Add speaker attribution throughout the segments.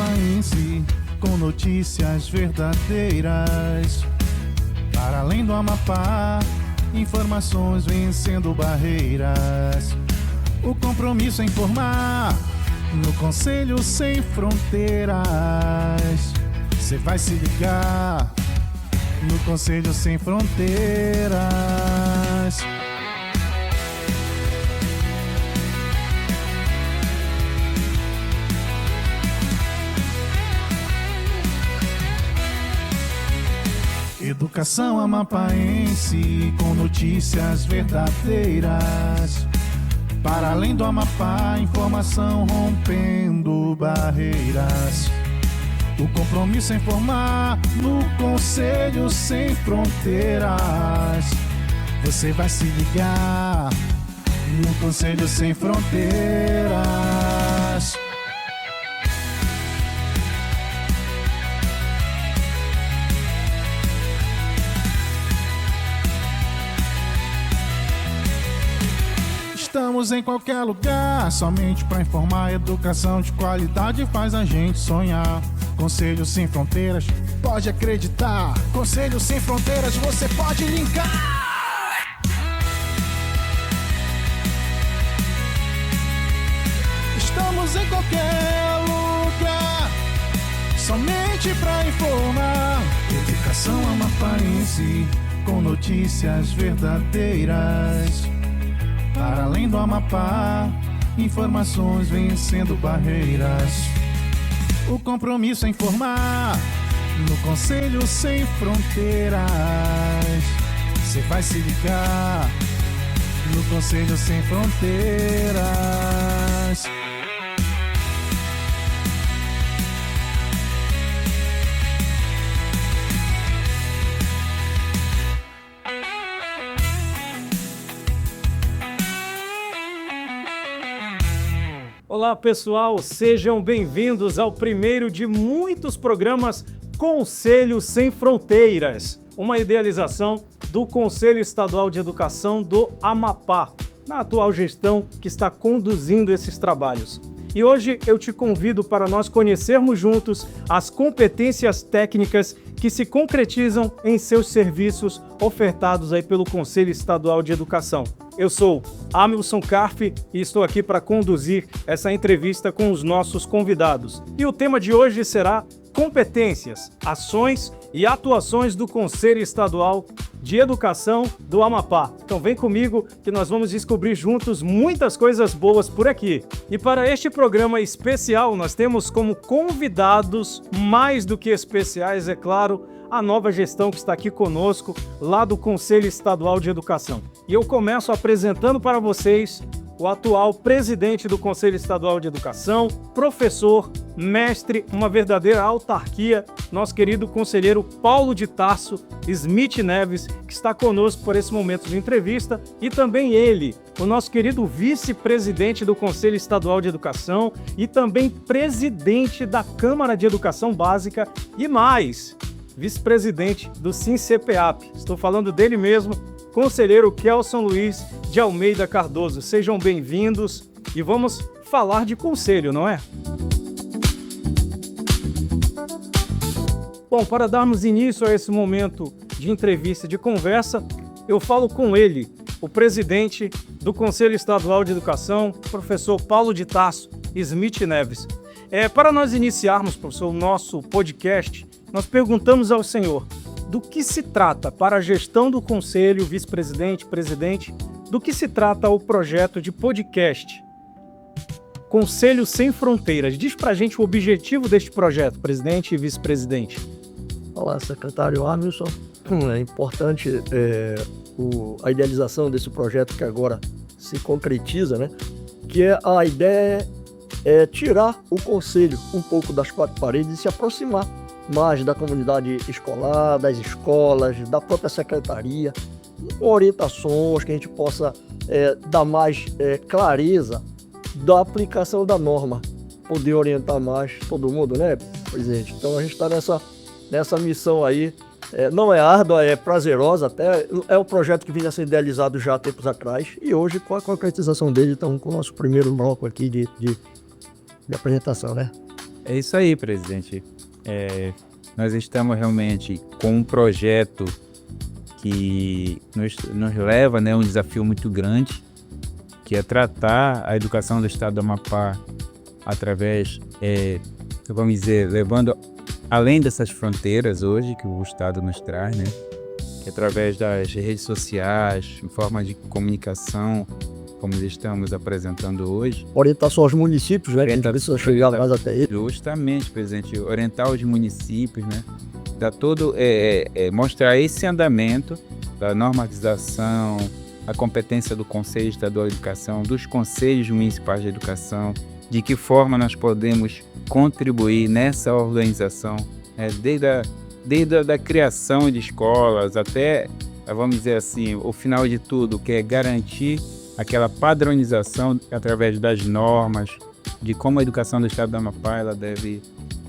Speaker 1: amapaense, com notícias verdadeiras. Para além do Amapá, informações vencendo barreiras. O compromisso é informar, no Conselho Sem Fronteiras. Você vai se ligar, no Conselho Sem Fronteiras. Educação amapaense, com notícias verdadeiras. Para além do Amapá, informação rompendo barreiras. O compromisso é informar, no Conselho Sem Fronteiras. Você vai se ligar, no Conselho Sem Fronteiras. Estamos em qualquer lugar, somente para informar. Educação de qualidade faz a gente sonhar. Conselho Sem Fronteiras, pode acreditar. Conselho Sem Fronteiras, você pode linkar. Estamos em qualquer lugar, somente para informar. Educação amapaense, com notícias verdadeiras. Para além do Amapá, informações vencendo barreiras. O compromisso é informar, no Conselho Sem Fronteiras. Você vai se ligar, no Conselho Sem Fronteiras.
Speaker 2: Olá pessoal, sejam bem-vindos ao primeiro de muitos programas Conselho Sem Fronteiras, uma idealização do Conselho Estadual de Educação do Amapá, na atual gestão que está conduzindo esses trabalhos. E hoje eu te convido para nós conhecermos juntos as competências técnicas que se concretizam em seus serviços ofertados aí pelo Conselho Estadual de Educação. Eu sou Amilson Carfi e estou aqui para conduzir essa entrevista com os nossos convidados. E o tema de hoje será competências, ações e atuações do Conselho Estadual de Educação do Amapá. Então vem comigo que nós vamos descobrir juntos muitas coisas boas por aqui. E para este programa especial nós temos como convidados, mais do que especiais, é claro, a nova gestão que está aqui conosco, lá do Conselho Estadual de Educação. E eu começo apresentando para vocês o atual presidente do Conselho Estadual de Educação, professor, mestre, uma verdadeira autarquia, nosso querido conselheiro Paulo de Tarso Smith Neves, que está conosco por esse momento de entrevista, e também ele, o nosso querido vice-presidente do Conselho Estadual de Educação e também presidente da Câmara de Educação Básica e mais, vice-presidente do SINCEPEAP. Estou falando dele mesmo, conselheiro Kelson Luiz de Almeida Cardoso. Sejam bem-vindos e vamos falar de conselho, não é? Bom, para darmos início a esse momento de entrevista, de conversa, eu falo com ele, o presidente do Conselho Estadual de Educação, professor Paulo de Tarso Smith Neves. Para nós iniciarmos, professor, o nosso podcast, nós perguntamos ao senhor do que se trata para a gestão do Conselho, vice-presidente, presidente, do que se trata o projeto de podcast Conselho Sem Fronteiras. Diz pra gente o objetivo deste projeto, presidente e vice-presidente.
Speaker 3: Olá, secretário Amilson. É importante a idealização desse projeto que agora se concretiza, né? Que a ideia é tirar o Conselho um pouco das quatro paredes e se aproximar mais da comunidade escolar, das escolas, da própria secretaria, com orientações que a gente possa dar mais clareza da aplicação da norma, poder orientar mais todo mundo, né, presidente? Então a gente está nessa missão aí, não é árdua, é prazerosa até, é um projeto que vinha a ser idealizado já há tempos atrás e hoje com a concretização dele, estamos com o nosso primeiro bloco aqui de apresentação, né?
Speaker 4: É isso aí, presidente. Nós estamos realmente com um projeto que nos leva, né, a um desafio muito grande, que é tratar a educação do estado do Amapá através, vamos dizer, levando além dessas fronteiras hoje que o estado nos traz, né, que é através das redes sociais, em forma de comunicação, como estamos apresentando hoje.
Speaker 3: Orientar só os municípios, né? Que a gente precisa chegar mais até eles.
Speaker 4: Justamente, presidente, orientar os municípios, né? Dar todo, mostrar esse andamento da normatização, a competência do Conselho Estadual de Educação, dos Conselhos Municipais de Educação, de que forma nós podemos contribuir nessa organização, desde a criação de escolas até, vamos dizer assim, o final de tudo, que é garantir aquela padronização através das normas, de como a educação do estado do Amapá ela deve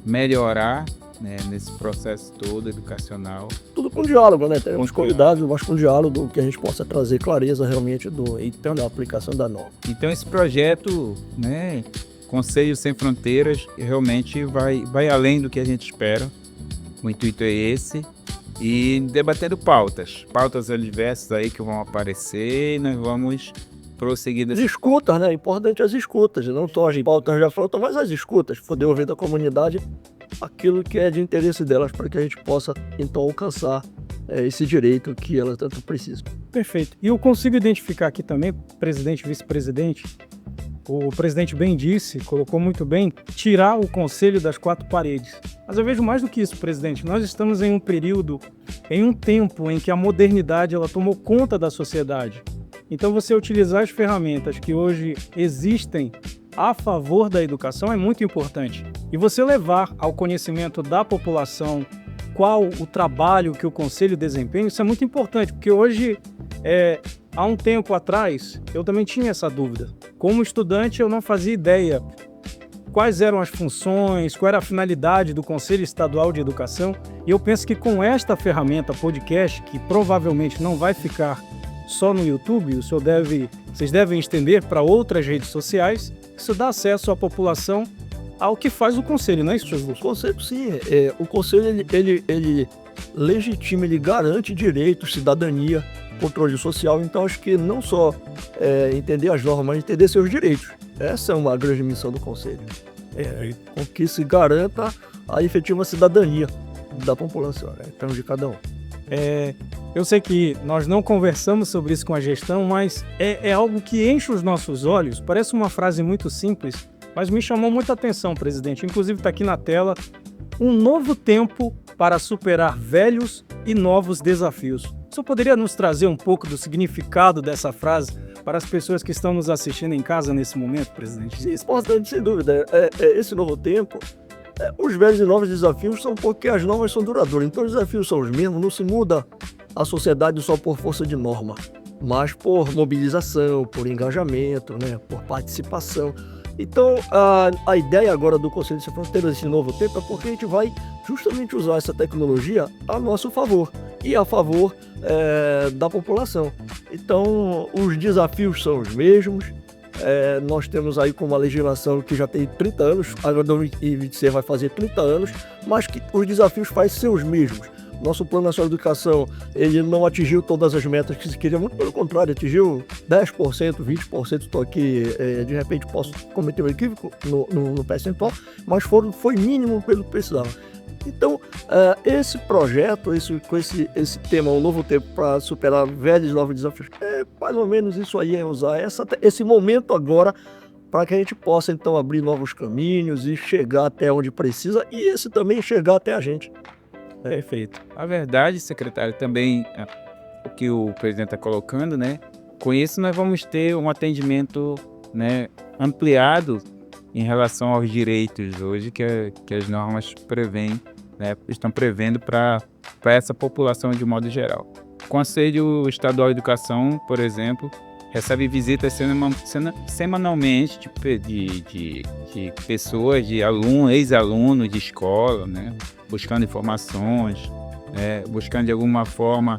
Speaker 4: melhorar, né, nesse processo todo educacional.
Speaker 3: Tudo com diálogo, né? Temos convidados, mas com diálogo que a gente possa trazer clareza realmente da aplicação da norma.
Speaker 4: Então esse projeto, né, Conselho Sem Fronteiras, realmente vai além do que a gente espera. O intuito é esse. E debatendo pautas diversas aí que vão aparecer, e nós vamos prosseguir.
Speaker 3: As escutas, né? É importante as escutas, não só as pautas da frota, mas as escutas, poder ouvir da comunidade aquilo que é de interesse delas, para que a gente possa, então, alcançar esse direito que elas tanto precisam.
Speaker 2: Perfeito. E eu consigo identificar aqui também, presidente e vice-presidente, o presidente bem disse, colocou muito bem, tirar o conselho das quatro paredes. Mas eu vejo mais do que isso, presidente. Nós estamos em um período, em um tempo em que a modernidade ela tomou conta da sociedade. Então você utilizar as ferramentas que hoje existem a favor da educação é muito importante. E você levar ao conhecimento da população qual o trabalho que o conselho desempenha, isso é muito importante, porque hoje, há um tempo atrás, eu também tinha essa dúvida. Como estudante, eu não fazia ideia quais eram as funções, qual era a finalidade do Conselho Estadual de Educação. E eu penso que com esta ferramenta podcast, que provavelmente não vai ficar só no YouTube, vocês devem estender para outras redes sociais, isso dá acesso à população ao que faz o Conselho, não é isso, Jesus?
Speaker 3: O Conselho, sim. O Conselho, ele legitima, ele garante direitos, cidadania, controle social. Então, acho que não só entender as normas, mas entender seus direitos. Essa é uma grande missão do Conselho. Com que se garanta a efetiva cidadania da população, né? Então, de cada um.
Speaker 2: Eu sei que nós não conversamos sobre isso com a gestão, mas é algo que enche os nossos olhos. Parece uma frase muito simples, mas me chamou muita atenção, presidente. Inclusive está aqui na tela, um novo tempo para superar velhos e novos desafios. O senhor poderia nos trazer um pouco do significado dessa frase para as pessoas que estão nos assistindo em casa nesse momento, presidente?
Speaker 3: Sim, importante, sem dúvida. Esse novo tempo, os velhos e novos desafios são porque as normas são duradouras. Então os desafios são os mesmos, não se muda a sociedade só por força de norma, mas por mobilização, por engajamento, né, por participação. Então, a ideia agora do Conselho Sem Fronteiras desse novo tempo é porque a gente vai justamente usar essa tecnologia a nosso favor e a favor da população. Então, os desafios são os mesmos. Nós temos aí com uma legislação que já tem 30 anos, agora 2026 vai fazer 30 anos, mas que os desafios parecem ser os mesmos. Nosso Plano Nacional de Educação, ele não atingiu todas as metas que se queria, muito pelo contrário, atingiu 10%, 20%, estou aqui, de repente posso cometer um equívoco no percentual, mas foi mínimo pelo que precisava. Então, esse projeto, com esse tema, um novo tempo para superar velhos e novos desafios, mais ou menos isso aí, é usar esse momento agora para que a gente possa, então, abrir novos caminhos e chegar até onde precisa e esse também chegar até a gente.
Speaker 4: Perfeito. A verdade, secretário, também o que o presidente está colocando, né? Com isso nós vamos ter um atendimento, né, ampliado em relação aos direitos hoje que as normas prevêem, né, estão prevendo para essa população de modo geral. O Conselho Estadual de Educação, por exemplo, recebe visitas semanalmente de pessoas, de alunos, ex-alunos de escola, né, buscando informações, buscando de alguma forma,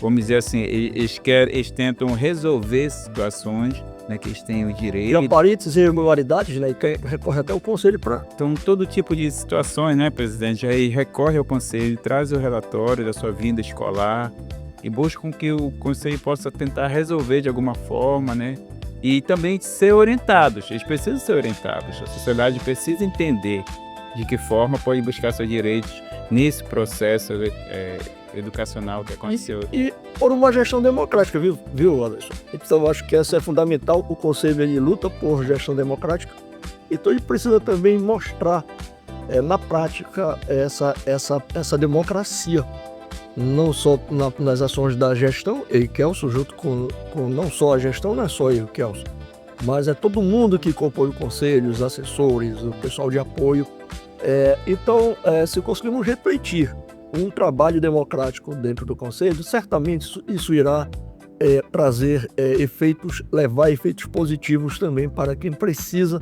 Speaker 4: vamos dizer assim, eles tentam resolver situações né, que eles têm o
Speaker 3: E
Speaker 4: direito.
Speaker 3: aparentes e irregularidades, né? E que recorre até o conselho para...
Speaker 4: Então, todo tipo de situações, né, presidente, aí recorre ao conselho, traz o relatório da sua vinda escolar e busca com que o conselho possa tentar resolver de alguma forma, né? E também ser orientados, eles precisam ser orientados, a sociedade precisa entender de que forma pode buscar seus direitos nesse processo educacional que aconteceu.
Speaker 3: E por uma gestão democrática, viu, Anderson? Então, eu acho que essa é fundamental. O Conselho ele luta por gestão democrática. Então, ele precisa também mostrar na prática essa democracia. Não só nas ações da gestão, eu e Kelso, junto com não só a gestão, não é só eu e Kelso, mas é todo mundo que compõe o Conselho, os assessores, o pessoal de apoio. Então, se conseguirmos refletir um trabalho democrático dentro do Conselho, certamente isso irá levar efeitos positivos também para quem precisa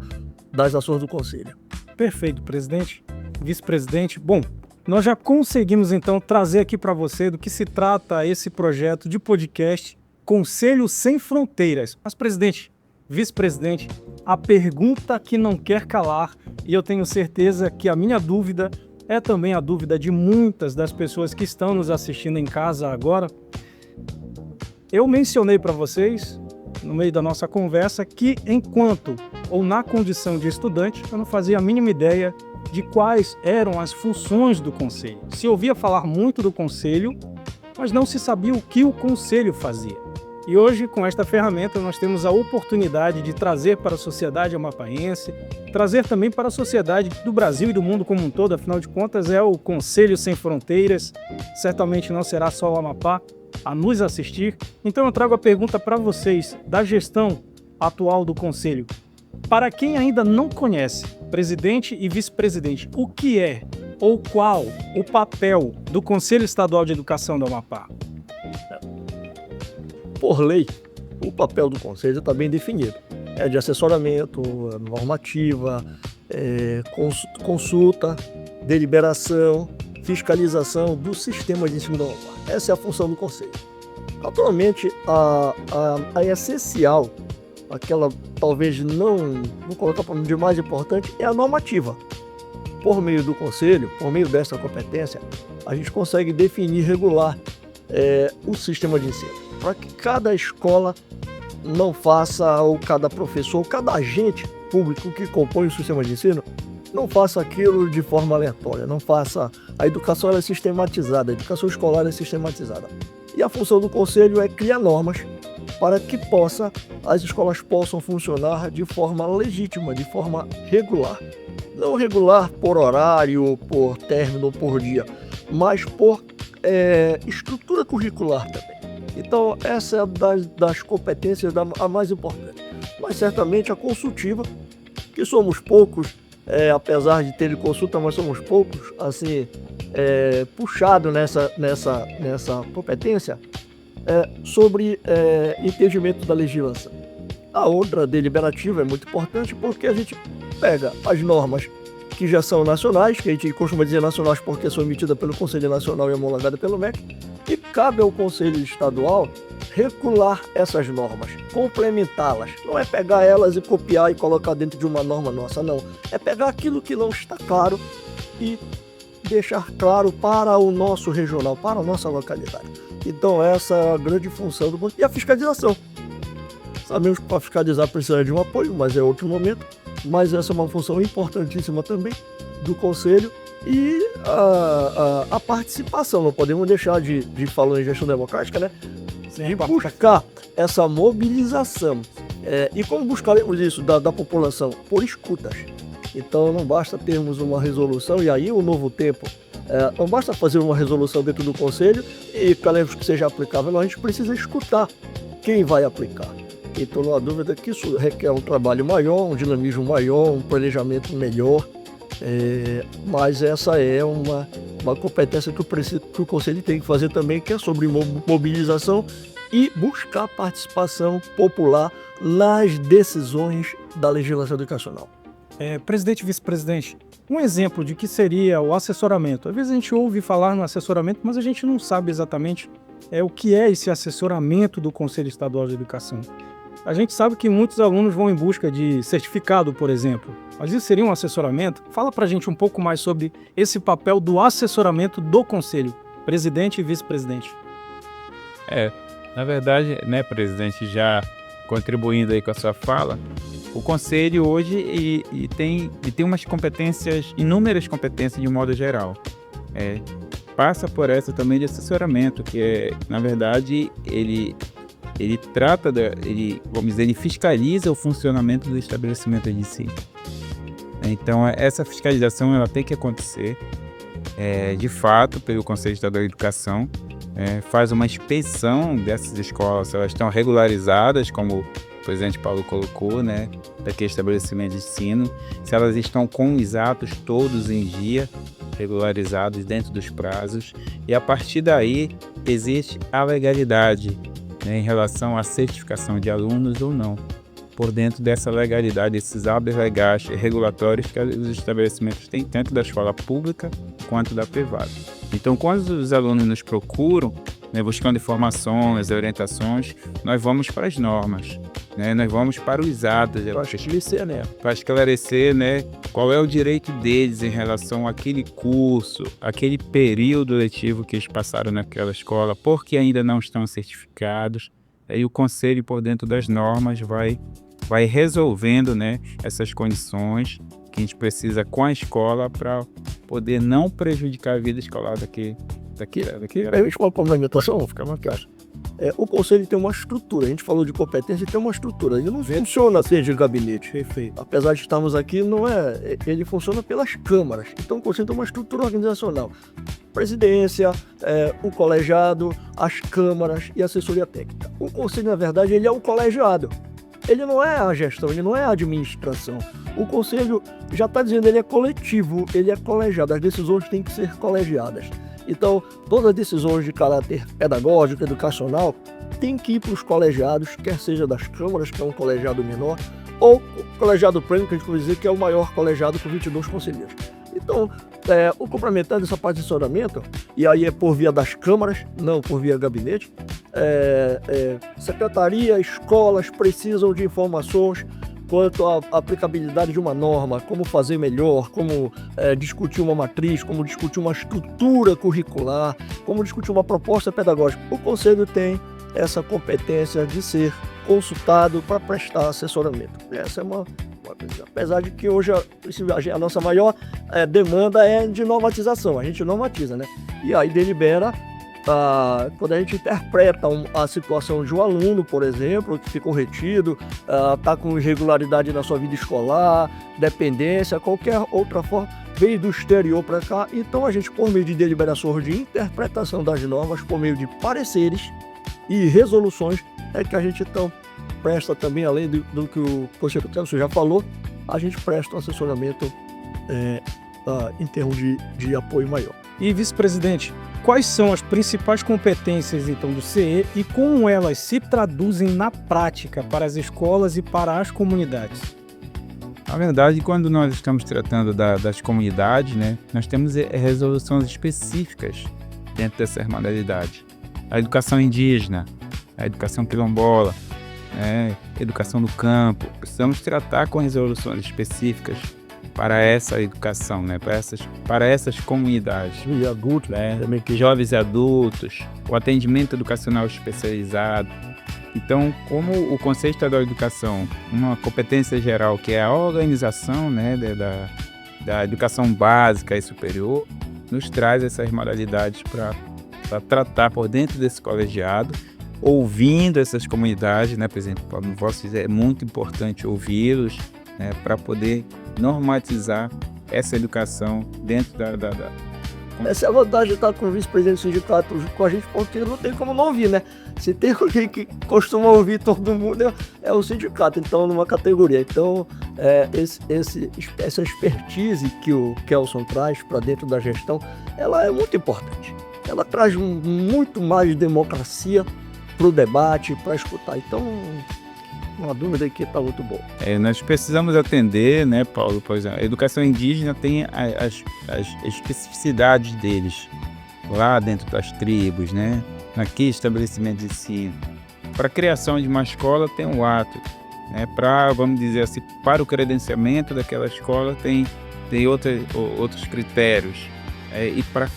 Speaker 3: das ações do Conselho.
Speaker 2: Perfeito, presidente, vice-presidente. Bom, nós já conseguimos então trazer aqui para você do que se trata esse projeto de podcast Conselho Sem Fronteiras. Mas, presidente, vice-presidente, a pergunta que não quer calar, e eu tenho certeza que a minha dúvida é também a dúvida de muitas das pessoas que estão nos assistindo em casa agora. Eu mencionei para vocês, no meio da nossa conversa, que enquanto ou na condição de estudante, eu não fazia a mínima ideia de quais eram as funções do Conselho. Se ouvia falar muito do Conselho, mas não se sabia o que o Conselho fazia. E hoje, com esta ferramenta, nós temos a oportunidade de trazer para a sociedade amapaense, trazer também para a sociedade do Brasil e do mundo como um todo, afinal de contas é o Conselho Sem Fronteiras, certamente não será só o Amapá a nos assistir. Então eu trago a pergunta para vocês, da gestão atual do Conselho. Para quem ainda não conhece, presidente e vice-presidente, o que é ou qual o papel do Conselho Estadual de Educação do Amapá?
Speaker 3: Por lei, o papel do Conselho está bem definido. É de assessoramento, normativa, consulta, deliberação, fiscalização do sistema de ensino do Amapá. Essa é a função do Conselho. Naturalmente, a essencial, aquela talvez não vou colocar para de mais importante, é a normativa. Por meio do Conselho, por meio dessa competência, a gente consegue definir e regular o sistema de ensino, para que cada escola não faça, ou cada professor, ou cada agente público que compõe o sistema de ensino, não faça aquilo de forma aleatória, não faça... A educação é sistematizada, a educação escolar é sistematizada. E a função do Conselho é criar normas para que as escolas possam funcionar de forma legítima, de forma regular. Não regular por horário, por término, por dia, mas por estrutura curricular também. Então, essa é das competências a mais importante. Mas certamente a consultiva, que somos poucos, apesar de ter consulta, mas somos poucos, assim, puxado nessa competência, sobre entendimento da legislação. A outra deliberativa é muito importante porque a gente pega as normas que já são nacionais, que a gente costuma dizer nacionais porque são emitidas pelo Conselho Nacional e homologadas pelo MEC, e cabe ao Conselho Estadual regular essas normas, complementá-las. Não é pegar elas e copiar e colocar dentro de uma norma nossa, não. É pegar aquilo que não está claro e deixar claro para o nosso regional, para a nossa localidade. Então essa é a grande função do Conselho. E a fiscalização. Sabemos que para fiscalizar precisa de um apoio, mas é outro momento. Mas essa é uma função importantíssima também do Conselho. E a participação, não podemos deixar de falar em gestão democrática, né? De buscar essa mobilização. E como buscaremos isso da população? Por escutas. Então não basta termos uma resolução, e aí o novo tempo, não basta fazer uma resolução dentro do Conselho e queremos que seja aplicável, não, a gente precisa escutar quem vai aplicar. Então não há dúvida que isso requer um trabalho maior, um dinamismo maior, um planejamento melhor, mas essa é uma competência que o Conselho tem que fazer também, que é sobre mobilização e buscar participação popular nas decisões da legislação educacional.
Speaker 2: Presidente e vice-presidente, um exemplo de que seria o assessoramento. Às vezes a gente ouve falar no assessoramento, mas a gente não sabe exatamente o que é esse assessoramento do Conselho Estadual de Educação. A gente sabe que muitos alunos vão em busca de certificado, por exemplo. Mas isso seria um assessoramento? Fala pra gente um pouco mais sobre esse papel do assessoramento do conselho, presidente e vice-presidente.
Speaker 4: Na verdade, né, presidente, já contribuindo aí com a sua fala, o conselho hoje ele tem umas competências, inúmeras competências de um modo geral. Passa por essa também de assessoramento, que na verdade, ele trata, ele fiscaliza o funcionamento do estabelecimento de ensino. Então, essa fiscalização ela tem que acontecer, de fato, pelo Conselho Estadual de Educação, faz uma inspeção dessas escolas, se elas estão regularizadas, como o presidente Paulo colocou, né, daquele estabelecimento de ensino, se elas estão com os atos todos em dia, regularizados dentro dos prazos, e a partir daí existe a legalidade, né, em relação à certificação de alunos ou não, por dentro dessa legalidade, esses hábitos legais e regulatórios que os estabelecimentos têm, tanto da escola pública quanto da privada. Então, quando os alunos nos procuram, né, buscando informações, orientações, nós vamos para as normas, né, nós vamos para os atos, para esclarecer, né, qual é o direito deles em relação àquele curso, aquele período letivo que eles passaram naquela escola, porque ainda não estão certificados. Aí o conselho, por dentro das normas, vai resolvendo, né, essas condições que a gente precisa com a escola para poder não prejudicar a vida escolar daqui.
Speaker 3: Aí uma complementação, fica mais fácil. O conselho tem uma estrutura, a gente falou de competência, tem uma estrutura, ele não funciona assim de gabinete.
Speaker 2: Perfeito.
Speaker 3: Apesar de estarmos aqui, ele funciona pelas câmaras, então o conselho tem uma estrutura organizacional. Presidência, o colegiado, as câmaras e a assessoria técnica. O conselho, na verdade, ele é um colegiado. Ele não é a gestão, ele não é a administração. O conselho já está dizendo, ele é coletivo, ele é colegiado, as decisões têm que ser colegiadas. Então, todas as decisões de caráter pedagógico, educacional, têm que ir para os colegiados, quer seja das câmaras, que é um colegiado menor, ou o colegiado pleno, que a gente pode dizer que é o maior colegiado com 22 conselheiros. Então, o complementando essa parte de assessoramento, e aí é por via das câmaras, não por via gabinete, secretaria, escolas precisam de informações quanto à aplicabilidade de uma norma, como fazer melhor, como discutir uma matriz, como discutir uma estrutura curricular, como discutir uma proposta pedagógica. O conselho tem essa competência de ser consultado para prestar assessoramento. Essa é uma coisa. Apesar de que hoje a nossa maior demanda é de normatização, a gente normatiza, né? E aí delibera quando a gente interpreta a situação de um aluno, por exemplo, que ficou retido, está com irregularidade na sua vida escolar, dependência, qualquer outra forma, veio do exterior para cá. Então a gente, por meio de deliberações de interpretação das normas, por meio de pareceres e resoluções, é que a gente então presta também, além do que o conselheiro Telso já falou, a gente presta um assessoramento em termos de apoio maior.
Speaker 2: E, vice-presidente, quais são as principais competências, então, do CE e como elas se traduzem na prática para as escolas e para as comunidades?
Speaker 4: Na verdade, quando nós estamos tratando das comunidades, né, nós temos resoluções específicas dentro dessa modalidade. A educação indígena, a educação quilombola, educação no campo. Precisamos tratar com resoluções específicas para essa educação, né? para essas comunidades.
Speaker 3: E adultos,
Speaker 4: também que jovens e adultos, o atendimento educacional especializado. Então, como o Conselho Estadual de Educação, uma competência geral que é a organização, né, da educação básica e superior, nos traz essas modalidades para tratar por dentro desse colegiado, ouvindo essas comunidades, né, presidente Paulo Voss, é muito importante ouvi-los, né, para poder normatizar essa educação dentro da...
Speaker 3: Essa é a vantagem de estar com o vice-presidente do sindicato com a gente, porque não tem como não ouvir, né? Se tem alguém que costuma ouvir todo mundo, é o sindicato, então, numa categoria. Então, essa expertise que o Kelson traz para dentro da gestão, ela é muito importante. Ela traz muito mais democracia para o debate, para escutar. Então, uma dúvida que está muito boa.
Speaker 4: Nós precisamos atender, né, Paulo? Por exemplo, a educação indígena tem as especificidades deles lá dentro das tribos, né? Naquele estabelecimento de ensino. para a criação de uma escola tem um ato, né? Para, vamos dizer assim, para o credenciamento daquela escola tem outros critérios. E para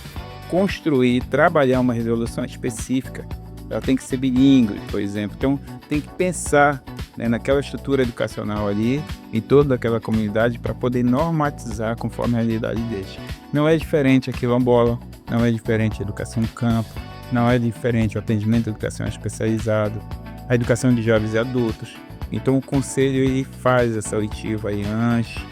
Speaker 4: construir, trabalhar uma resolução específica, ela tem que ser bilíngue, por exemplo. Então, tem que pensar, né, naquela estrutura educacional ali, em toda aquela comunidade, para poder normatizar conforme a realidade deles. Não é diferente a quilombola, não é diferente a educação no campo, não é diferente o atendimento à educação especializado, a educação de jovens e adultos. Então, o Conselho ele faz essa oitiva aí antes,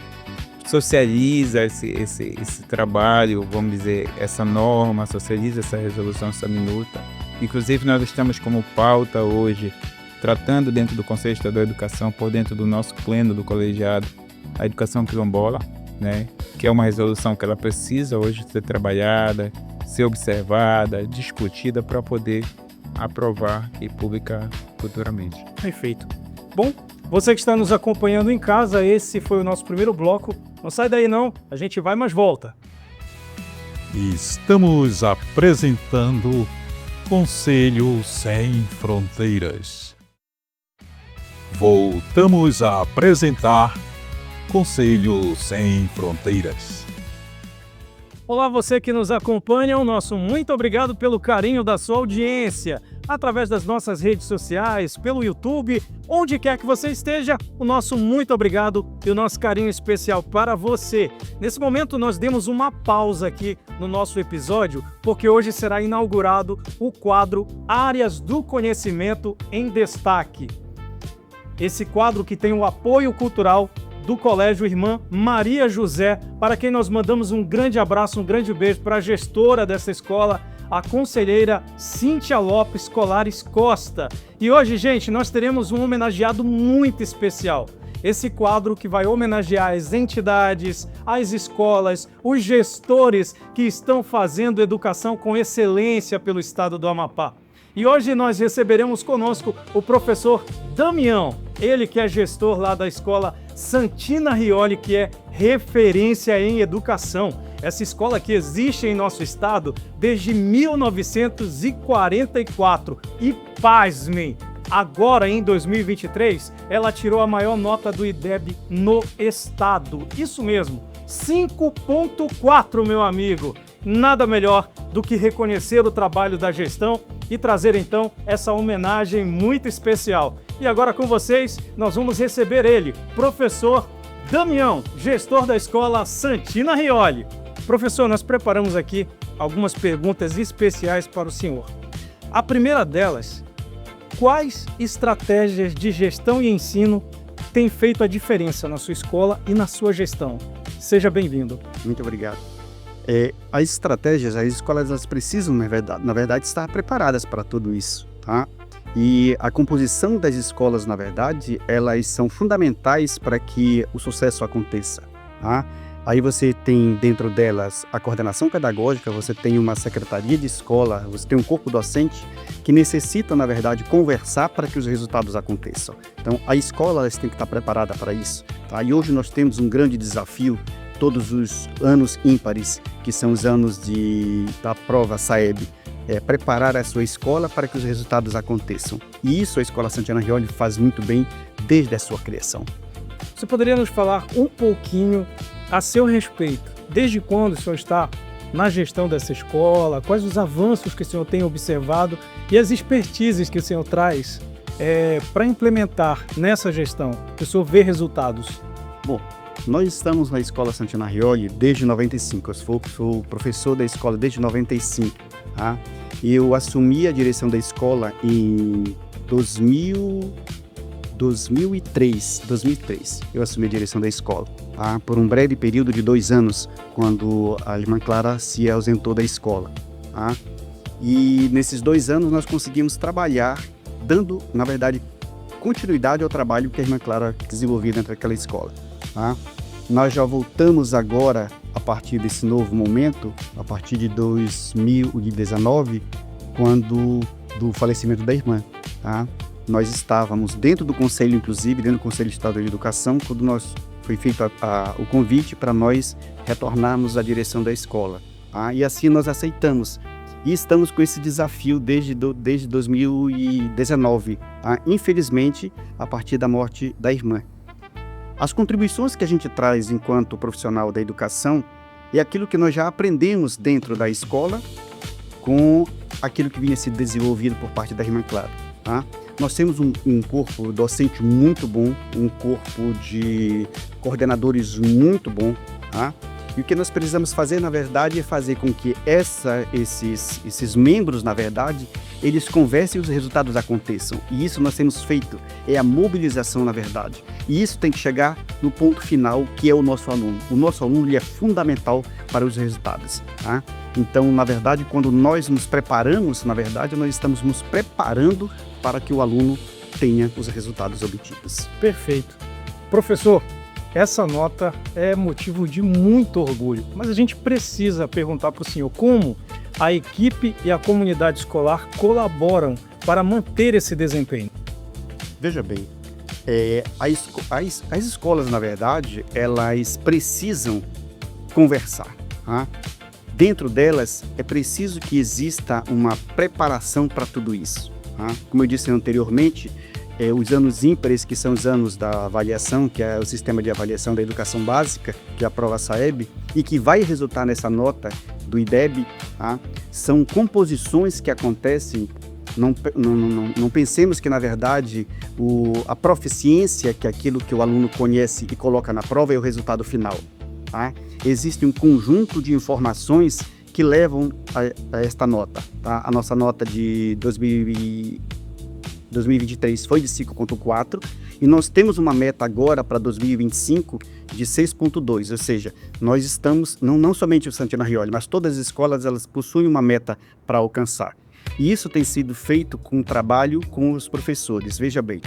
Speaker 4: socializa esse trabalho, vamos dizer, essa norma, socializa essa resolução, essa minuta. Inclusive, nós estamos como pauta hoje, tratando dentro do Conselho Estadual de Educação, por dentro do nosso pleno do colegiado, a educação quilombola, né? Que é uma resolução que ela precisa hoje ser trabalhada, ser observada, discutida para poder aprovar e publicar futuramente.
Speaker 2: Perfeito. Bom, você que está nos acompanhando em casa, esse foi o nosso primeiro bloco. Não sai daí não, a gente vai, mas volta.
Speaker 1: Estamos apresentando Conselho Sem Fronteiras. Voltamos a apresentar Conselho Sem Fronteiras.
Speaker 2: Olá, você que nos acompanha, o nosso muito obrigado pelo carinho da sua audiência, através das nossas redes sociais, pelo YouTube, onde quer que você esteja, o nosso muito obrigado e o nosso carinho especial para você. Nesse momento nós demos uma pausa aqui no nosso episódio, porque hoje será inaugurado o quadro Áreas do Conhecimento em Destaque. Esse quadro que tem o apoio cultural do Colégio Irmã Maria José, para quem nós mandamos um grande abraço, um grande beijo para a gestora dessa escola, a conselheira Cíntia Lopes Colares Costa. E hoje, gente, nós teremos um homenageado muito especial. Esse quadro que vai homenagear as entidades, as escolas, os gestores que estão fazendo educação com excelência pelo estado do Amapá. E hoje nós receberemos conosco o professor Damião, ele que é gestor lá da escola Santina Rioli, que é referência em educação. Essa escola que existe em nosso estado desde 1944. E pasmem, agora em 2023, ela tirou a maior nota do IDEB no estado. Isso mesmo, 5.4, meu amigo. Nada melhor do que reconhecer o trabalho da gestão e trazer então essa homenagem muito especial. E agora com vocês, nós vamos receber ele, professor Damião, gestor da escola Santina Rioli. Professor, nós preparamos aqui algumas perguntas especiais para o senhor. A primeira delas, quais estratégias de gestão e ensino têm feito a diferença na sua escola e na sua gestão? Seja bem-vindo.
Speaker 5: Muito obrigado. As estratégias, as escolas elas precisam, na verdade, estar preparadas para tudo isso, tá? E a composição das escolas, na verdade, elas são fundamentais para que o sucesso aconteça, tá? Aí você tem dentro delas a coordenação pedagógica, você tem uma secretaria de escola, você tem um corpo docente que necessita, na verdade, conversar para que os resultados aconteçam. Então, a escola elas tem que estar preparada para isso, tá? E hoje nós temos um grande desafio, todos os anos ímpares, que são os anos da prova SAEB, preparar a sua escola para que os resultados aconteçam. E isso a Escola Santina Rioli faz muito bem desde a sua criação.
Speaker 2: Você poderia nos falar um pouquinho a seu respeito? Desde quando o senhor está na gestão dessa escola? Quais os avanços que o senhor tem observado e as expertises que o senhor traz para implementar nessa gestão, que o senhor vê resultados?
Speaker 5: Bom, nós estamos na Escola Santina Rioli desde 95. Eu sou professor da escola desde 95. Tá? E eu assumi a direção da escola em 2003. Eu assumi a direção da escola, tá? Por um breve período de 2 anos, quando a irmã Clara se ausentou da escola. Tá? E nesses 2 anos nós conseguimos trabalhar, dando, na verdade, continuidade ao trabalho que a irmã Clara desenvolvia dentro daquela escola. Tá? Nós já voltamos agora, a partir desse novo momento, a partir de 2019, quando do falecimento da irmã. Tá? Nós estávamos dentro do Conselho, inclusive, dentro do Conselho Estadual de Educação, quando foi feito o convite para nós retornarmos à direção da escola. Tá? E assim nós aceitamos. E estamos com esse desafio desde 2019, tá? Infelizmente, a partir da morte da irmã. As contribuições que a gente traz enquanto profissional da educação é aquilo que nós já aprendemos dentro da escola com aquilo que vinha sendo desenvolvido por parte da irmã Clara, tá? Nós temos um corpo docente muito bom, um corpo de coordenadores muito bom, tá? E o que nós precisamos fazer, na verdade, é fazer com que esses membros, na verdade, eles conversem e os resultados aconteçam. E isso nós temos feito, é a mobilização, na verdade. E isso tem que chegar no ponto final, que é o nosso aluno. O nosso aluno ele é fundamental para os resultados, tá? Então, na verdade, quando nós nos preparamos, na verdade, nós estamos nos preparando para que o aluno tenha os resultados obtidos.
Speaker 2: Perfeito. Professor, essa nota é motivo de muito orgulho, mas a gente precisa perguntar para o senhor como a equipe e a comunidade escolar colaboram para manter esse desempenho.
Speaker 5: Veja bem, as escolas, na verdade, elas precisam conversar, tá? Dentro delas, é preciso que exista uma preparação para tudo isso, tá? Como eu disse anteriormente, os anos ímpares, que são os anos da avaliação, que é o sistema de avaliação da educação básica, que é a prova SAEB, e que vai resultar nessa nota do IDEB, tá? São composições que acontecem. Não pensemos que, na verdade, a proficiência, que é aquilo que o aluno conhece e coloca na prova, é o resultado final, tá? Existe um conjunto de informações que levam a esta nota, tá? A nossa nota de 2023 foi de 5,4 e nós temos uma meta agora para 2025 de 6,2, ou seja, nós estamos, não somente o Santina Rioli, mas todas as escolas elas possuem uma meta para alcançar. E isso tem sido feito com trabalho com os professores. Veja bem,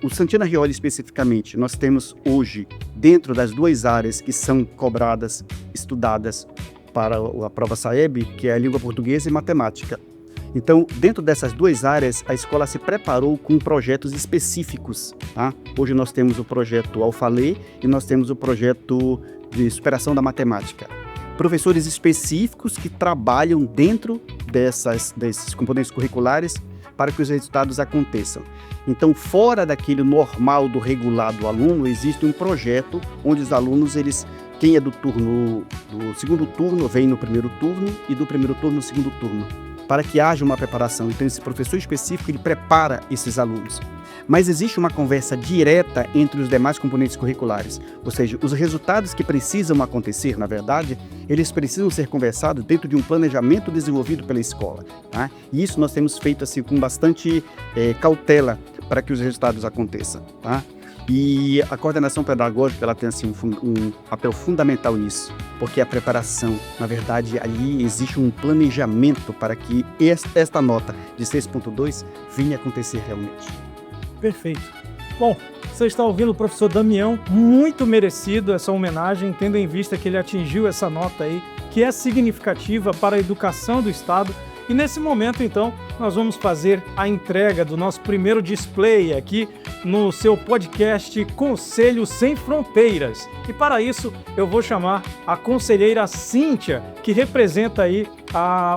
Speaker 5: o Santina Rioli especificamente, nós temos hoje, dentro das duas áreas que são cobradas, estudadas para a prova SAEB, que é a língua portuguesa e matemática. Então, dentro dessas duas áreas, a escola se preparou com projetos específicos, tá? Hoje nós temos o projeto Alfalê e nós temos o projeto de superação da matemática. Professores específicos que trabalham dentro desses componentes curriculares para que os resultados aconteçam. Então, fora daquele normal do regular do aluno, existe um projeto onde os alunos, quem é do segundo turno, vem no primeiro turno e do primeiro turno no segundo turno, para que haja uma preparação. Então, esse professor específico, ele prepara esses alunos. Mas existe uma conversa direta entre os demais componentes curriculares, ou seja, os resultados que precisam acontecer, na verdade, eles precisam ser conversados dentro de um planejamento desenvolvido pela escola, tá? E isso nós temos feito assim, com bastante cautela para que os resultados aconteçam, tá? E a coordenação pedagógica ela tem assim, um papel fundamental nisso, porque a preparação, na verdade, ali existe um planejamento para que esta nota de 6,2 venha acontecer realmente.
Speaker 2: Perfeito. Bom, você está ouvindo o professor Damião, muito merecido essa homenagem, tendo em vista que ele atingiu essa nota aí, que é significativa para a educação do Estado. E nesse momento, então, nós vamos fazer a entrega do nosso primeiro display aqui no seu podcast Conselho Sem Fronteiras. E para isso, eu vou chamar a conselheira Cíntia, que representa aí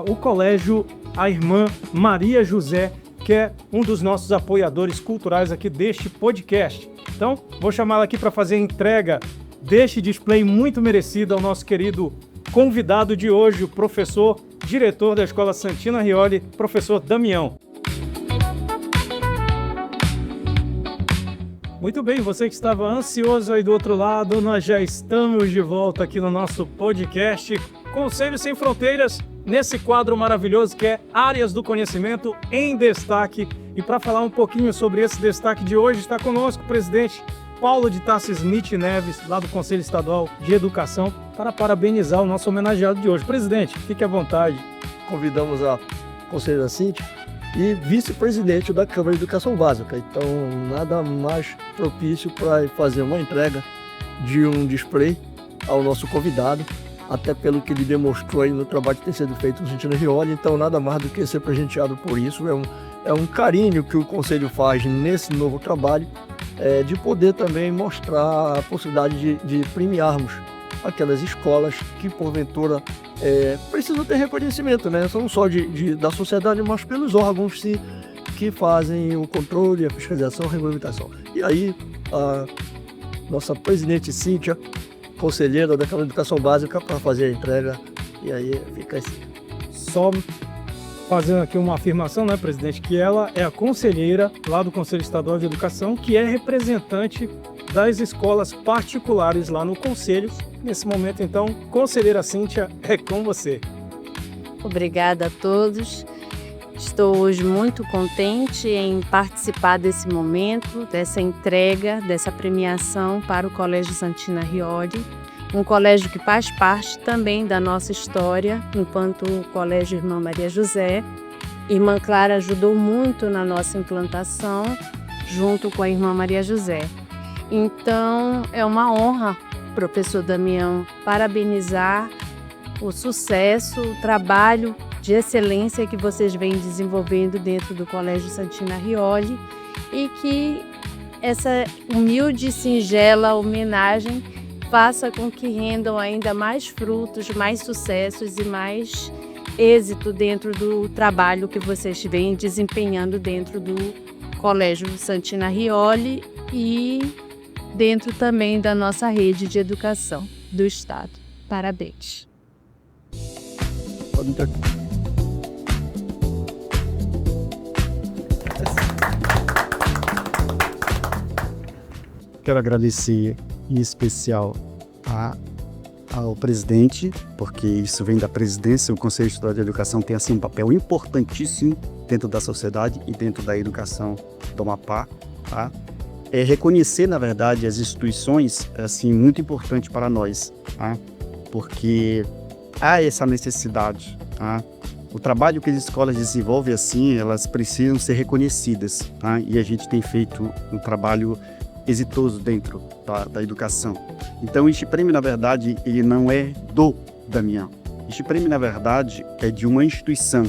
Speaker 2: o colégio, a irmã Maria José, que é um dos nossos apoiadores culturais aqui deste podcast. Então, vou chamá-la aqui para fazer a entrega deste display muito merecido ao nosso querido convidado de hoje, o professor, diretor da Escola Santina Rioli, professor Damião. Muito bem, você que estava ansioso aí do outro lado, nós já estamos de volta aqui no nosso podcast Conselho Sem Fronteiras, nesse quadro maravilhoso que é Áreas do Conhecimento em Destaque. E para falar um pouquinho sobre esse destaque de hoje, está conosco o presidente Paulo de Tarso Smith Neves, lá do Conselho Estadual de Educação, para parabenizar o nosso homenageado de hoje. Presidente, fique à vontade.
Speaker 3: Convidamos a conselheira Cíntia e vice-presidente da Câmara de Educação Básica. Então, nada mais propício para fazer uma entrega de um display ao nosso convidado, até pelo que ele demonstrou aí no trabalho que tem sido feito no Santina Rioli. Então, nada mais do que ser presenteado por isso. É um carinho que o Conselho faz nesse novo trabalho, de poder também mostrar a possibilidade de premiarmos aquelas escolas que, porventura, precisam ter reconhecimento, né? Não só da sociedade, mas pelos órgãos que fazem o controle, a fiscalização, a regulamentação. E aí, a nossa presidente Cíntia, conselheira da Câmara de Educação Básica, para fazer a entrega, e aí fica assim.
Speaker 2: Só fazendo aqui uma afirmação, né, presidente, que ela é a conselheira lá do Conselho Estadual de Educação, que é representante das escolas particulares lá no Conselho. Nesse momento, então, conselheira Cíntia, é com você.
Speaker 6: Obrigada a todos. Estou hoje muito contente em participar desse momento, dessa entrega, dessa premiação para o Colégio Santina Rioli, um colégio que faz parte também da nossa história, enquanto o Colégio Irmã Maria José. Irmã Clara ajudou muito na nossa implantação, junto com a Irmã Maria José. Então, é uma honra, professor Damião, parabenizar o sucesso, o trabalho de excelência que vocês vêm desenvolvendo dentro do Colégio Santina Rioli e que essa humilde e singela homenagem faça com que rendam ainda mais frutos, mais sucessos e mais êxito dentro do trabalho que vocês vêm desempenhando dentro do Colégio Santina Rioli e dentro também da nossa rede de educação do Estado. Parabéns.
Speaker 5: Quero agradecer em especial ao presidente, porque isso vem da presidência. O Conselho Estadual de Educação tem assim um papel importantíssimo dentro da sociedade e dentro da educação do Amapá. Tá? É reconhecer, na verdade, as instituições assim muito importante para nós, tá? Porque há essa necessidade. Tá? O trabalho que as escolas desenvolvem assim, elas precisam ser reconhecidas, tá? E a gente tem feito um trabalho exitoso dentro da educação. Então, este prêmio, na verdade, ele não é do Damião. Este prêmio, na verdade, é de uma instituição,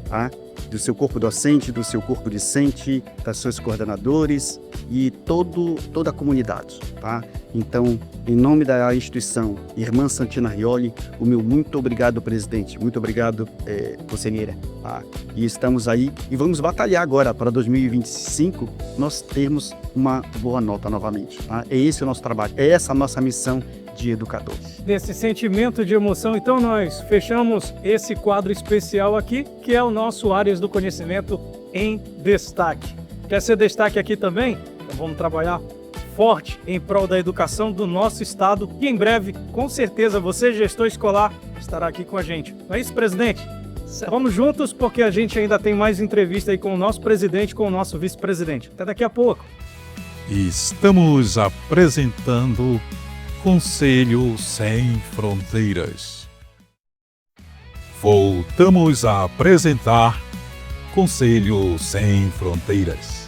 Speaker 5: tá? Do seu corpo docente, do seu corpo discente, das seus coordenadores e toda a comunidade, tá? Então, em nome da instituição Irmã Santina Rioli, o meu muito obrigado, presidente. Muito obrigado, conselheira. Tá? E estamos aí e vamos batalhar agora para 2025 nós termos uma boa nota novamente. Tá? É esse o nosso trabalho, é essa a nossa missão de educador.
Speaker 2: Nesse sentimento de emoção, então nós fechamos esse quadro especial aqui, que é o nosso Áreas do Conhecimento em Destaque. Quer ser destaque aqui também? Então vamos trabalhar forte em prol da educação do nosso estado e em breve, com certeza, você, gestor escolar, estará aqui com a gente. Não é isso, presidente? Vamos juntos porque a gente ainda tem mais entrevista aí com o nosso presidente, com o nosso vice-presidente. Até daqui a pouco.
Speaker 7: Estamos apresentando Conselho Sem Fronteiras. Voltamos a apresentar Conselho Sem Fronteiras.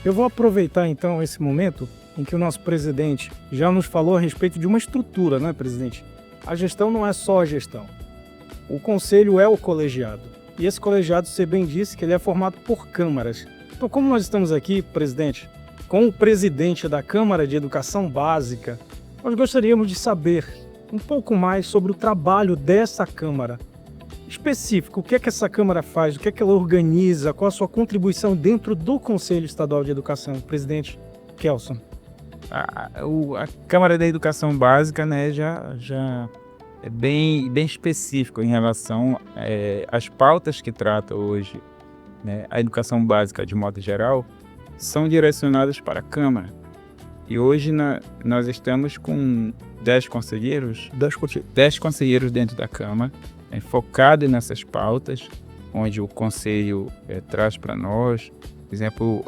Speaker 2: Eu vou aproveitar então esse momento em que o nosso presidente já nos falou a respeito de uma estrutura, né, presidente? A gestão não é só a gestão. O conselho é o colegiado. E esse colegiado, você bem disse, que ele é formado por câmaras. Então, como nós estamos aqui, presidente, com o presidente da Câmara de Educação Básica, nós gostaríamos de saber um pouco mais sobre o trabalho dessa Câmara. Específico, o que é que essa Câmara faz, o que é que ela organiza, qual a sua contribuição dentro do Conselho Estadual de Educação, presidente Kelson.
Speaker 4: A Câmara da Educação Básica, né, já é bem específico em relação às pautas que trata hoje, né, a educação básica de modo geral, são direcionadas para a Câmara. E hoje nós estamos com 10 conselheiros dentro da Câmara, focado nessas pautas, onde o Conselho traz para nós, por exemplo,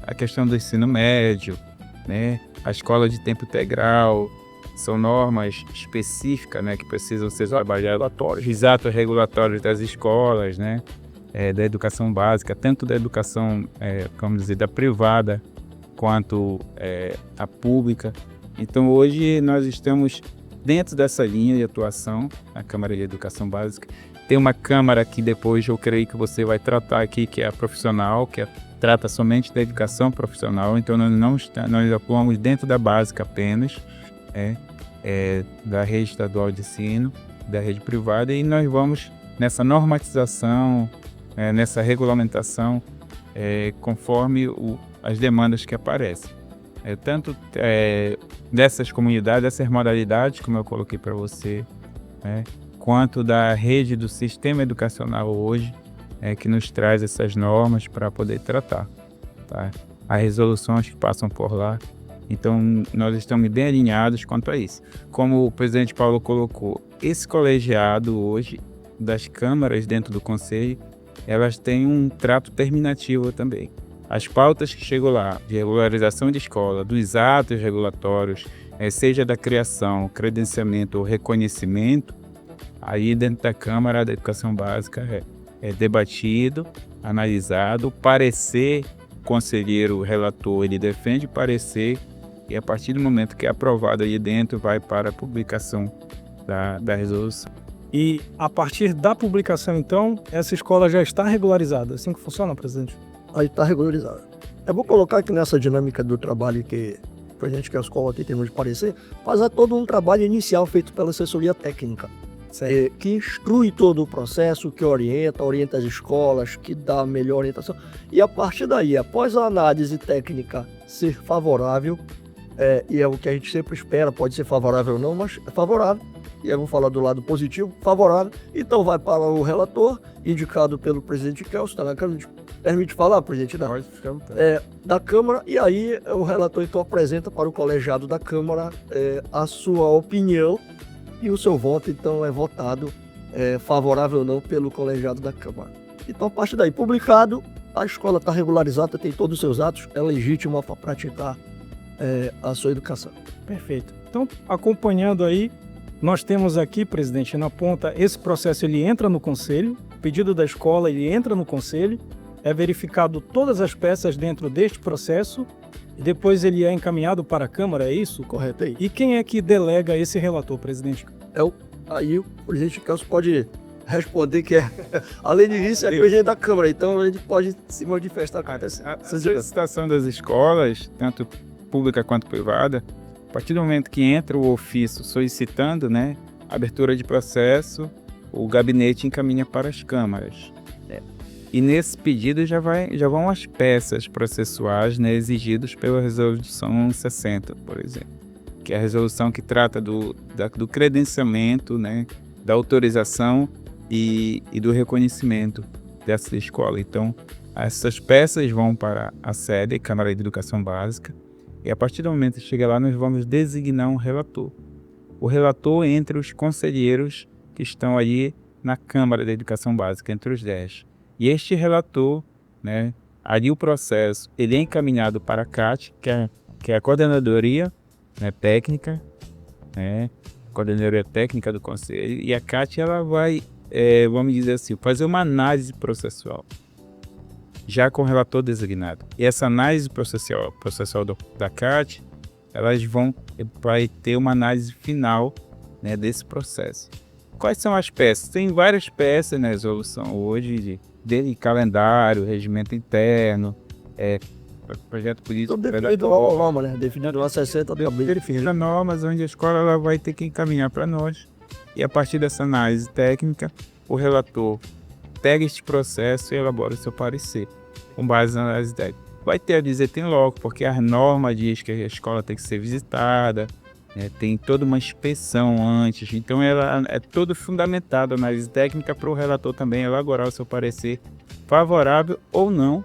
Speaker 4: a questão do ensino médio, né, a escola de tempo integral, são normas específicas, né, que precisam ser trabalhadas, exatos regulatórios das escolas, né, da educação básica, tanto da educação, vamos dizer, da privada, quanto a pública. Então, hoje nós estamos dentro dessa linha de atuação, a Câmara de Educação Básica. Tem uma Câmara que depois eu creio que você vai tratar aqui, que é a profissional, que trata somente da educação profissional. Então, nós atuamos dentro da básica apenas. da rede estadual de ensino, da rede privada, e nós vamos nessa normatização, nessa regulamentação, conforme as demandas que aparecem. Tanto dessas comunidades, dessas modalidades, como eu coloquei para você, quanto da rede do sistema educacional hoje, que nos traz essas normas para poder tratar, tá? As resoluções que passam por lá. Então, nós estamos bem alinhados quanto a isso. Como o presidente Paulo colocou, esse colegiado hoje, das câmaras dentro do conselho, elas têm um trato terminativo também. As pautas que chegam lá, de regularização de escola, dos atos regulatórios, seja da criação, credenciamento ou reconhecimento, aí dentro da Câmara da Educação Básica é debatido, analisado, parecer conselheiro relator, ele defende parecer, e a partir do momento que é aprovado aí dentro, vai para a publicação da resolução.
Speaker 2: E a partir da publicação, então, essa escola já está regularizada. Assim que funciona, presidente?
Speaker 3: Aí está regularizado. Eu vou colocar aqui nessa dinâmica do trabalho que o presidente que a escola tem termos de parecer, faz todo um trabalho inicial feito pela assessoria técnica, que instrui todo o processo, que orienta as escolas, que dá a melhor orientação. E a partir daí, após a análise técnica ser favorável, e é o que a gente sempre espera, pode ser favorável ou não, mas é favorável, e eu vou falar do lado positivo, favorável, então vai para o relator, indicado pelo presidente Kelso, tá na Câmara, permite falar, presidente, da Câmara, e aí o relator então apresenta para o colegiado da Câmara a sua opinião, e o seu voto então é votado favorável ou não pelo colegiado da Câmara. Então, a partir daí, publicado, a escola está regularizada, tem todos os seus atos, é legítima para praticar a sua educação.
Speaker 2: Perfeito. Então, acompanhando aí, nós temos aqui, presidente, na ponta, esse processo ele entra no conselho, pedido da escola ele entra no conselho, é verificado todas as peças dentro deste processo e depois ele é encaminhado para a Câmara, é isso?
Speaker 3: Correto aí.
Speaker 2: E quem é que delega esse relator, presidente?
Speaker 3: Aí o presidente Kelso pode responder que além disso, é presidente da Câmara, então ele pode se manifestar.
Speaker 4: A solicitação das escolas, tanto pública quanto privada, a partir do momento que entra o ofício solicitando, a abertura de processo, o gabinete encaminha para as câmaras. E nesse pedido já vão as peças processuais exigidas pela resolução 60, por exemplo, que é a resolução que trata do credenciamento, da autorização e do reconhecimento dessa escola. Então, essas peças vão para a sede, Câmara de Educação Básica, e a partir do momento que chega lá, nós vamos designar um relator. O relator entre os conselheiros que estão ali na Câmara da Educação Básica, entre os 10. E este relator, ali o processo, ele é encaminhado para a CAT, que é a coordenadoria técnica, coordenadoria técnica do conselho, e a CAT ela vai, vamos dizer assim, fazer uma análise processual, já com o relator designado. E essa análise processual da CAT, vai ter uma análise final desse processo. Quais são as peças? Tem várias peças na resolução hoje, desde calendário, regimento interno, projeto político.
Speaker 3: Então, definido a norma, definido a 60 de abril.
Speaker 4: Definido normas onde a escola ela vai ter que encaminhar para nós. E a partir dessa análise técnica, o relator pega este processo e elabora o seu parecer, com base na análise técnica. Vai ter a dizer tem logo, porque a norma diz que a escola tem que ser visitada, tem toda uma inspeção antes, então ela é todo fundamentado a análise técnica para o relator também elaborar o seu parecer favorável ou não,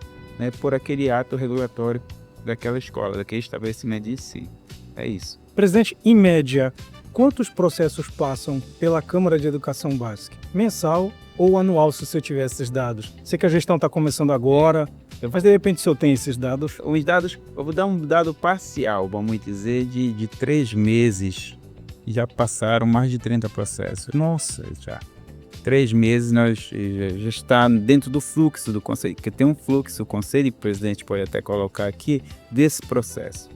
Speaker 4: por aquele ato regulatório daquela escola, daquele estabelecimento em si. É isso.
Speaker 2: Presidente, em média, quantos processos passam pela Câmara de Educação Básica? Mensal ou anual, se o senhor tiver esses dados? Sei que a gestão está começando agora, mas de repente o senhor tem esses dados?
Speaker 4: Os dados, eu vou dar um dado parcial, vamos dizer, de 3 meses. Já passaram mais de 30 processos. Nossa, já. 3 meses nós já está dentro do fluxo do conselho, porque tem um fluxo, o conselho e o presidente pode até colocar aqui, desse processo.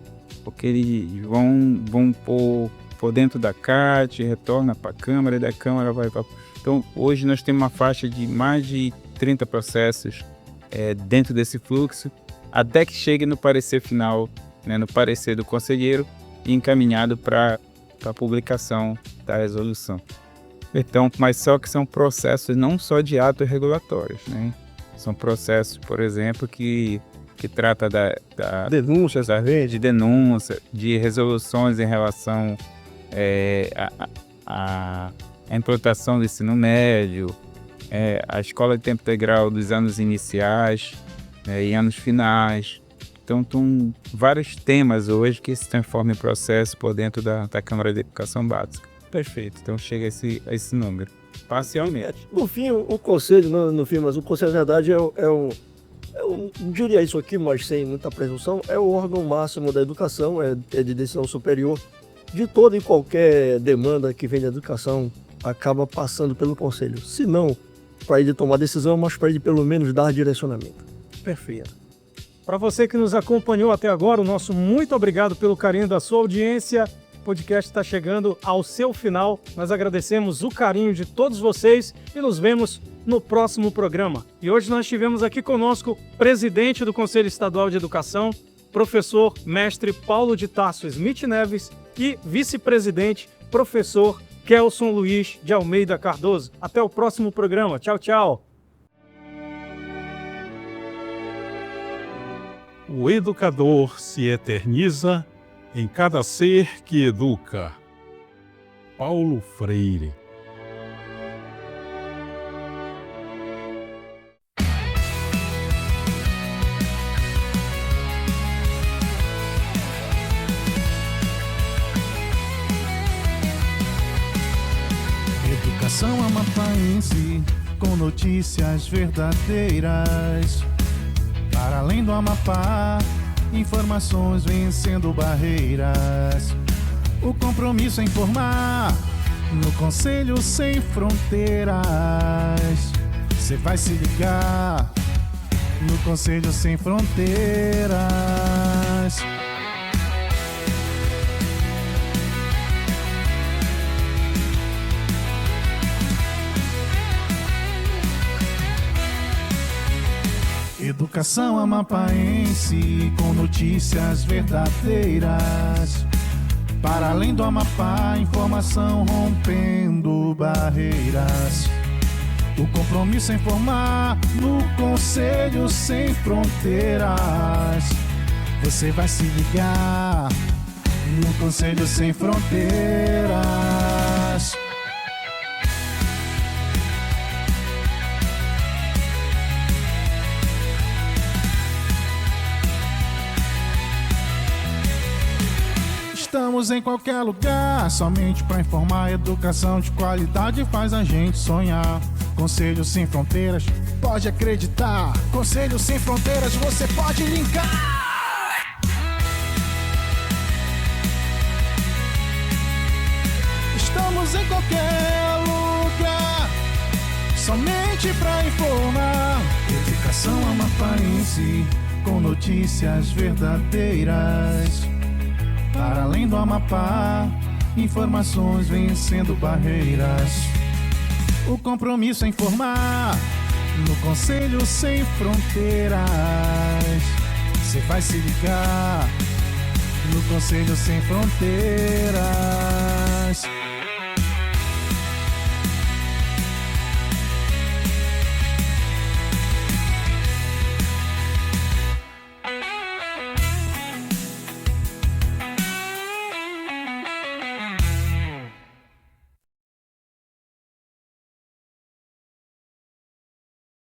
Speaker 4: Porque eles vão por dentro da CAT, retorna para a Câmara e da Câmara vai para... Então, hoje nós temos uma faixa de mais de 30 processos dentro desse fluxo, até que chegue no parecer final, no parecer do conselheiro, e encaminhado para para a publicação da resolução. Então, mas só que são processos não só de atos regulatórios, né? São processos, por exemplo, que trata da
Speaker 3: Denúncias,
Speaker 4: de denúncia, de resoluções em relação à implantação do ensino médio, a escola de tempo integral dos anos iniciais e anos finais. Então, tem vários temas hoje que se transformam em processo por dentro da Câmara de Educação Básica. Perfeito, então chega a esse número, parcialmente.
Speaker 3: No fim, o conselho, no fim, mas o conselho, na verdade, não diria isso aqui, mas sem muita presunção, é o órgão máximo da educação, é de decisão superior. De toda e qualquer demanda que vem da educação, acaba passando pelo conselho. Se não, para ele tomar decisão, mas para ele pelo menos dar direcionamento.
Speaker 2: Perfeito. Para você que nos acompanhou até agora, o nosso muito obrigado pelo carinho da sua audiência. O podcast está chegando ao seu final. Nós agradecemos o carinho de todos vocês e nos vemos no próximo programa. E hoje nós tivemos aqui conosco o presidente do Conselho Estadual de Educação, professor mestre Paulo de Tarso Smith Neves e vice-presidente, professor Kelson Luiz de Almeida Cardoso. Até o próximo programa. Tchau, tchau.
Speaker 7: O educador se eterniza em cada ser que educa. Paulo Freire.
Speaker 1: Educação amapáense, com notícias verdadeiras. Para além do Amapá, informações vencendo barreiras. O compromisso é informar no Conselho Sem Fronteiras. Você vai se ligar no Conselho Sem Fronteiras. Educação amapáense, com notícias verdadeiras. Para além do Amapá, informação rompendo barreiras. O compromisso é informar no Conselho Sem Fronteiras. Você vai se ligar no Conselho Sem Fronteiras. Estamos em qualquer lugar, somente para informar. Educação de qualidade faz a gente sonhar. Conselho Sem Fronteiras, pode acreditar. Conselho Sem Fronteiras, você pode linkar. Estamos em qualquer lugar, somente para informar. Educação amapáense, com notícias verdadeiras. Para além do Amapá, informações vencendo barreiras. O compromisso é informar no Conselho Sem Fronteiras. Você vai se ligar no Conselho Sem Fronteiras.